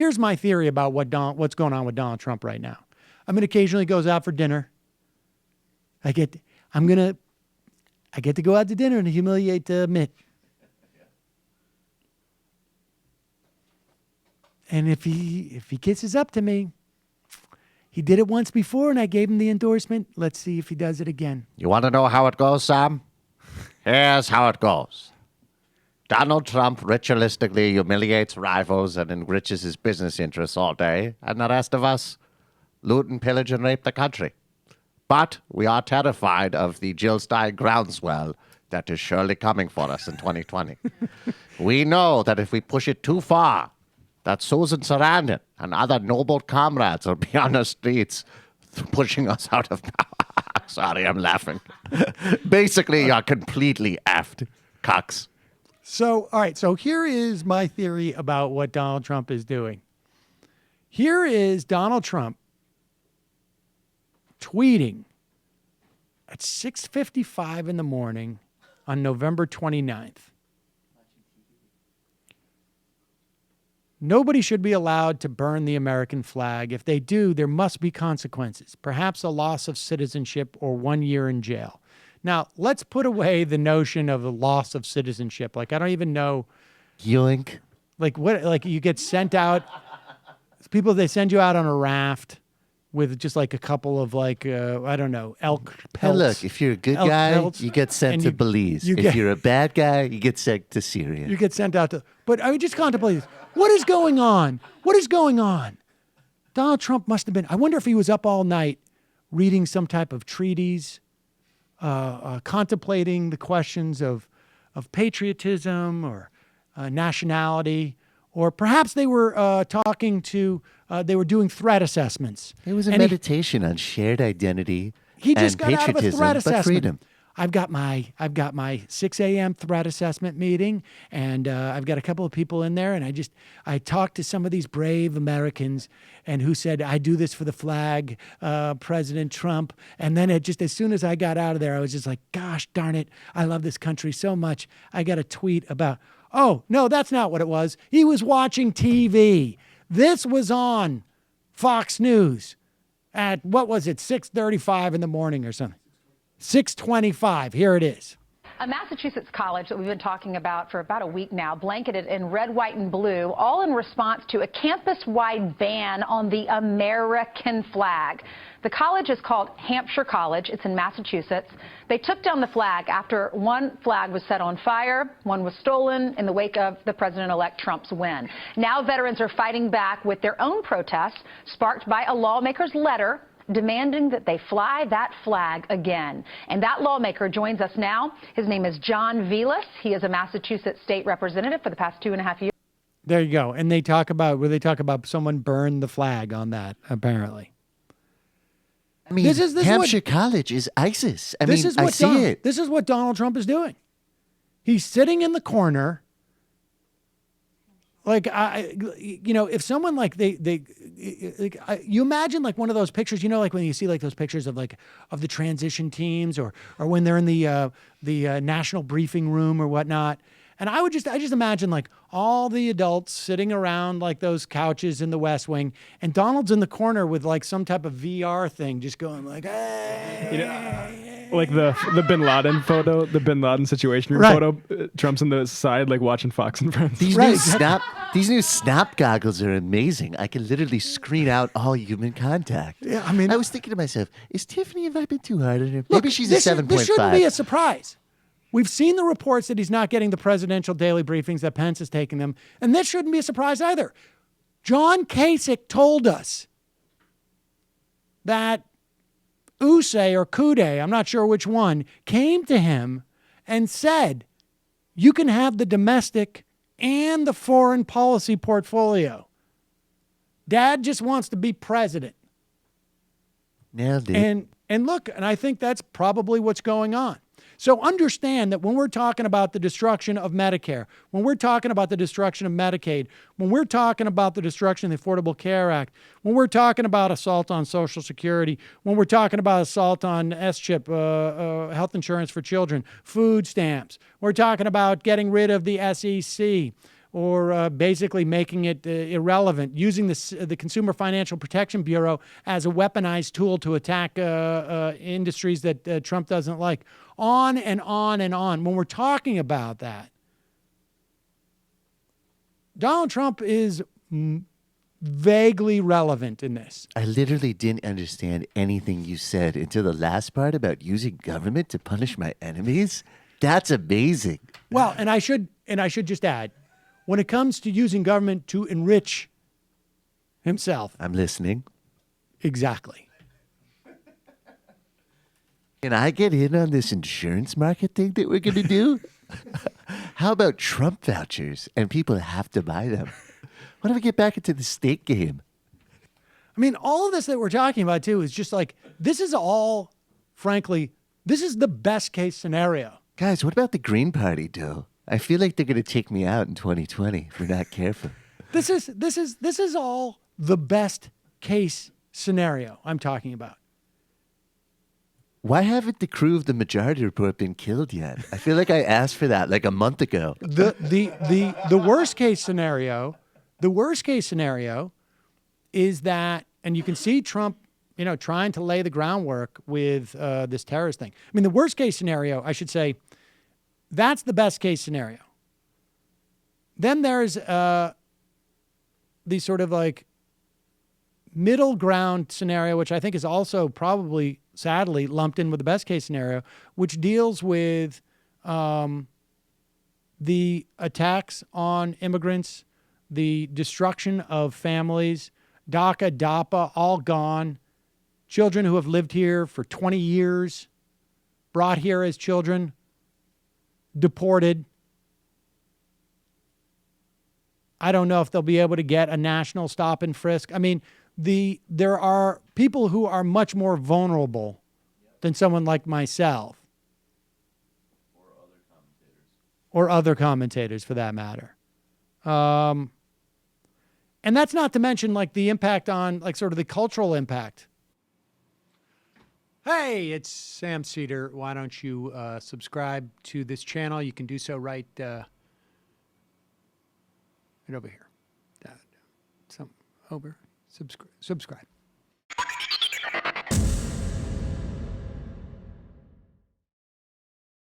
Here's my theory about what's going on with Donald Trump right now. I mean, occasionally goes out for dinner. I get to go out to dinner and humiliate Mitt. And if he kisses up to me, he did it once before and I gave him the endorsement. Let's see if he does it again. You want to know how it goes, Sam? Here's how it goes. Donald Trump ritualistically humiliates rivals and enriches his business interests all day, and the rest of us loot and pillage and rape the country. But we are terrified of the Jill Stein groundswell that is surely coming for us in 2020. We know that if we push it too far, that Susan Sarandon and other noble comrades will be on the streets pushing us out of power. Sorry, I'm laughing. Basically, you're completely effed, cucks. So, all right. So here is my theory about what Donald Trump is doing. Here is Donald Trump tweeting at 6:55 in the morning on November 29th. Nobody should be allowed to burn the American flag. If they do, there must be consequences, perhaps a loss of citizenship or 1 year in jail. Now, let's put away the notion of a loss of citizenship. Like, I don't even know. Yoink. Like, what? Like, you get sent out. People, they send you out on a raft with just like a couple of like, I don't know, elk pelts. Hey, look, if you're a good guy, you get sent to Belize. If you're a bad guy, you get sent to Syria. You get sent out to. But I mean, just contemplate this. What is going on? What is going on? Donald Trump must have been. I wonder if he was up all night reading some type of treatise, contemplating the questions of patriotism or nationality, or perhaps they were they were doing threat assessments. It was a meditation on shared identity he just and got out of a patriotism, threat but assessment. freedom. I've got my 6 a.m. threat assessment meeting, and I've got a couple of people in there, and I talked to some of these brave Americans, and who said, I do this for the flag, President Trump. And then as soon as I got out of there, I was just like, gosh darn it, I love this country so much. I got a tweet about, oh, no, that's not what it was. He was watching TV. This was on Fox News at, what was it, 6:35 in the morning or something. 6:25. Here it is. A Massachusetts college that we've been talking about for about a week now, blanketed in red, white, and blue, all in response to a campus-wide ban on the American flag. The college is called Hampshire College. It's in Massachusetts. They took down the flag after one flag was set on fire, one was stolen in the wake of the President-elect Trump's win. Now veterans are fighting back with their own protests, sparked by a lawmaker's letter demanding that they fly that flag again. And that lawmaker joins us now. His name is John Velas. He is a Massachusetts state representative for the past 2.5 years. There you go. And they talk about someone burned the flag on that, apparently. I mean, Hampshire College is ISIS. I see it. This is what Donald Trump is doing. He's sitting in the corner. Like, if someone like you imagine like one of those pictures, like when you see like those pictures of the transition teams or when they're in the national briefing room or whatnot. And I just imagine like all the adults sitting around like those couches in the West Wing, and Donald's in the corner with like some type of VR thing, just going like, hey. Like the Bin Laden photo, the Bin Laden Situation Room photo. Trump's on the side, like watching Fox and Friends. These new snap goggles are amazing. I can literally screen out all human contact. Yeah, I mean, I was thinking to myself, is Tiffany, have I been too hard on her? Maybe she's a 7.5. This shouldn't be a surprise. We've seen the reports that he's not getting the presidential daily briefings, that Pence is taking them, and this shouldn't be a surprise either. John Kasich told us that Uche or Kude, I'm not sure which one, came to him and said, you can have the domestic and the foreign policy portfolio. Dad just wants to be president. Nailed it. And look, and I think that's probably what's going on. So understand that when we're talking about the destruction of Medicare, when we're talking about the destruction of Medicaid, when we're talking about the destruction of the Affordable Care Act, when we're talking about assault on Social Security, when we're talking about assault on SCHIP, health insurance for children, food stamps, we're talking about getting rid of the SEC, or basically making it irrelevant, using the Consumer Financial Protection Bureau as a weaponized tool to attack industries that Trump doesn't like. On and on and on. When we're talking about that, Donald Trump is vaguely relevant in this. I literally didn't understand anything you said until the last part about using government to punish my enemies. That's amazing. Well, and I should just add, when it comes to using government to enrich himself, I'm listening. exactly. Can I get in on this insurance market thing that we're going to do? How about Trump vouchers and people have to buy them? Why don't we get back into the state game? I mean, all of this that we're talking about too is just like, this is all, frankly, this is the best case scenario. Guys, what about the Green Party, Joe? I feel like they're going to take me out in 2020 if we're not careful. This is all the best case scenario I'm talking about. Why haven't the crew of the Majority Report been killed yet? I feel like I asked for that like a month ago. The worst case scenario, is that, and you can see Trump, trying to lay the groundwork with this terrorist thing. I mean, the worst case scenario, I should say, that's the best case scenario. Then there's the sort of like middle ground scenario, which I think is also probably, sadly, lumped in with the best case scenario, which deals with the attacks on immigrants, the destruction of families, DACA, DAPA, all gone, children who have lived here for 20 years, brought here as children, deported. I don't know if they'll be able to get a national stop and frisk. I mean, there are people who are much more vulnerable than someone like myself. Or other commentators for that matter. And that's not to mention like the impact on like sort of the cultural impact. Hey, it's Sam Cedar. Why don't you subscribe to this channel? You can do so right over here. Subscribe.